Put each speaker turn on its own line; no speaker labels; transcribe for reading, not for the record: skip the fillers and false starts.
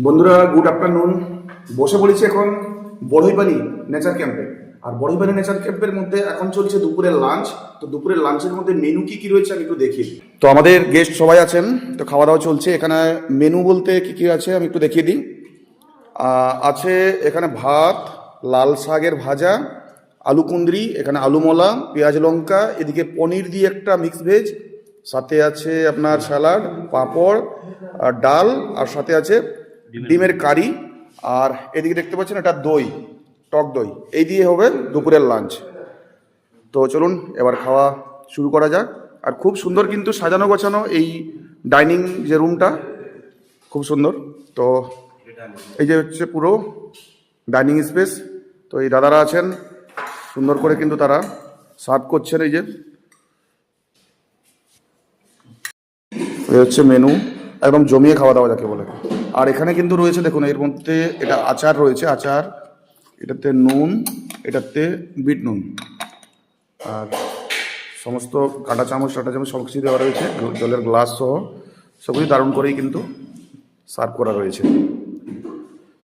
বন্ধুরা good afternoon. বসে পড়েছি এখন বড়ইপানি নেচার ক্যাম্পে। আর বড়ইপানি নেচার ক্যাম্পের মধ্যে এখন চলছে দুপুরের লাঞ্চ। তো দুপুরের লাঞ্চের মধ্যে মেনু কি কি রয়েছে আমি একটু দেখি। তো আমাদের গেস্ট সবাই আছেন, তো খাওয়া দাওয়া চলছে। এখানে মেনু বলতে কি কি আছে আমি একটু দেখিয়ে দিই। আছে এখানে ভাত, লাল শাকের ভাজা, আলু কুঁদরি, এখানে আলু মলা, পেঁয়াজ লঙ্কা, এদিকে পনির দিয়ে একটা মিক্স ভেজ, সাথে আছে আপনার স্যালাড, পাঁপড়, আর ডাল, আর সাথে আছে ডিমের কারি। আর এদিকে দেখতে পাচ্ছেন এটা দই, টক দই। এই দিয়ে হবে দুপুরের লাঞ্চ। তো চলুন এবার খাওয়া শুরু করা যাক। আর খুব সুন্দর কিন্তু সাজানো গোছানো এই ডাইনিং যে রুমটা, খুব সুন্দর। তো এই যে হচ্ছে পুরো ডাইনিং স্পেস। তো এই দাদারা আছেন, সুন্দর করে কিন্তু তারা সার্ভ করছেন। এই যে এই হচ্ছে মেনু, একদম জমিয়ে খাওয়া দাওয়া যাকে বলে। আর এখানে কিন্তু রয়েছে দেখুন, এর মধ্যে এটা আচার রয়েছে, আচার, এটাতে নুন, এটাতে বিট নুন, আর সমস্ত কাঁটা চামচ টাটা চামচ সব কিছু দেওয়া রয়েছে, জলের গ্লাস সহ সব কিছু দারুণ করেই কিন্তু সার্ভ করা রয়েছে।